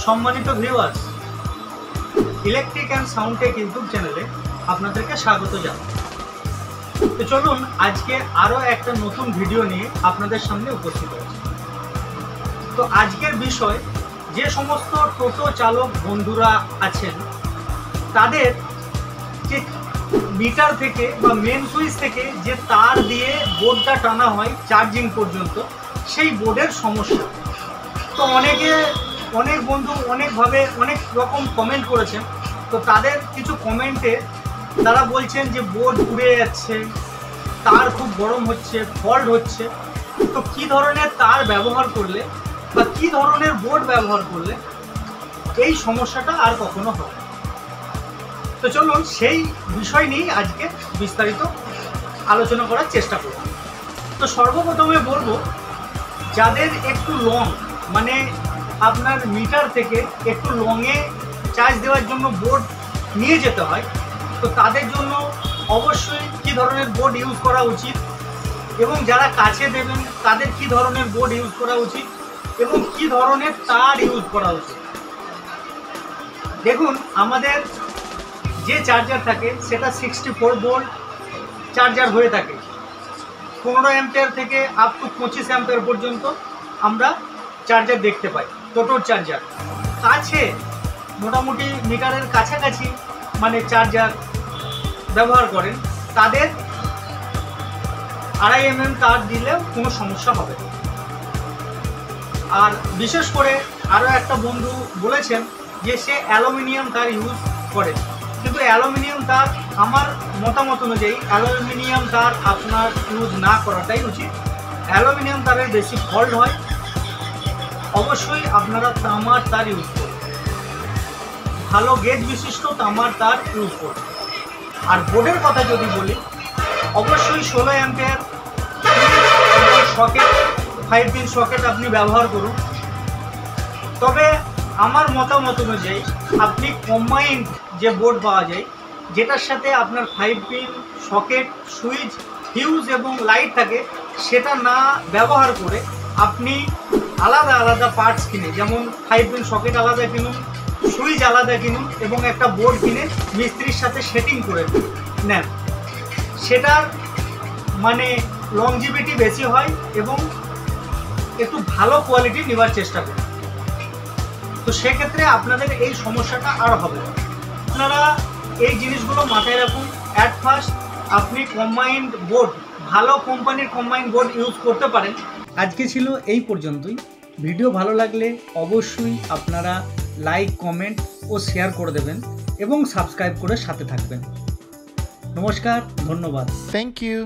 সম্মানিত viewers, electric and sound take YouTube চ্যানেলে আপনাদেরকে স্বাগত জানাই। তো চলুন আজকে আরও একটা নতুন ভিডিও নিয়ে আপনাদের সামনে উপস্থিত হয়েছি। তো আজকের বিষয়, যে সমস্ত টোটো চালক বন্ধুরা আছেন তাদের যে মিটার থেকে বা মেন সুইচ থেকে যে তার দিয়ে বোর্ডটা টানা হয় চার্জিং পর্যন্ত, সেই বোর্ডের সমস্যা। তো অনেক বন্ধু অনেকভাবে অনেক রকম কমেন্ট করেছেন। তো তাদের কিছু কমেন্টে তারা বলছেন যে বোর্ড পুড়ে যাচ্ছে, তার খুব গরম হচ্ছে, ফল্ট হচ্ছে। তো কী ধরনের তার ব্যবহার করলে বা কী ধরনের বোর্ড ব্যবহার করলে এই সমস্যাটা আর কখনো হবে। তো চলুন সেই বিষয় নিয়েই আজকে বিস্তারিত আলোচনা করার চেষ্টা করব। তো সর্বপ্রথমে বলবো, যাদের একটু লং, মানে আপনার মিটার থেকে একটু লংয়ে চার্জ দেওয়ার জন্য বোর্ড নিয়ে যেতে হয়, তো তাদের জন্য অবশ্যই কী ধরনের বোর্ড ইউজ করা উচিত, এবং যারা কাছে দেবেন তাদের কী ধরনের বোর্ড ইউজ করা উচিত এবং কী ধরনের তার ইউজ করা উচিত। দেখুন, আমাদের যে চার্জার থাকে সেটা 64 ভোল্ট চার্জার হয়ে থাকে। 15 অ্যাম্পিয়ার থেকে আপ টু 25 অ্যাম্পিয়ার পর্যন্ত আমরা চার্জার দেখতে পাই। টোটোর চার্জার কাছে মোটামুটি মিটারের কাছাকাছি মানে চার্জার ব্যবহার করেন, তাদের 2.5 mm তার দিলেও কোনো সমস্যা হবে না। আর বিশেষ করে আরও একটা বন্ধু বলেছেন যে সে অ্যালুমিনিয়াম তার ইউজ করে, কিন্তু অ্যালুমিনিয়াম তার আমার মতামত অনুযায়ী অ্যালুমিনিয়াম তার আপনার ইউজ না করাটাই উচিত। অ্যালুমিনিয়াম তারের বেশি ফল্ট হয়। অবশ্যই আপনারা তামার তার ইউজ করুন, ভালো গেজ বিশিষ্ট তামার তার ইউজ করুন। আর বোর্ডের কথা যদি বলি, অবশ্যই 16 অ্যাম্পিয়ার সকেট, 5 পিন সকেট আপনি ব্যবহার করুন। তবে আমার মতামত অনুযায়ী আপনি কম্বাইন্ড যে বোর্ড পাওয়া যায়, যেটার সাথে আপনার 5 পিন সকেট, সুইচ, ফিউজ এবং লাইট থাকে, সেটা না ব্যবহার করে আপনি আলাদা আলাদা পার্টস কিনে, যেমন 5 পিন সকেট আলাদা কিনুন, সুইচ আলাদা কিনুন এবং একটা বোর্ড কিনে মিস্ত্রির সাথে সেটিং করে নেন। সেটার মানে লংজিভিটি বেশি হয় এবং একটু ভালো কোয়ালিটি নেওয়ার চেষ্টা করুন। তো সেক্ষেত্রে আপনাদের এই সমস্যাটা আর হবে না। আপনারা এই জিনিসগুলো মাথায় রাখুন। অ্যাট ফার্স্ট আপনি কম্বাইন্ড বোর্ড, ভালো কোম্পানির কম্বাইন্ড বোর্ড ইউজ করতে পারেন। আজকে ছিল এই পর্যন্তই। ভিডিও ভালো লাগলে অবশ্যই আপনারা লাইক, কমেন্ট ও শেয়ার করে দেবেন এবং সাবস্ক্রাইব করে সাথে থাকবেন। নমস্কার, ধন্যবাদ। Thank you.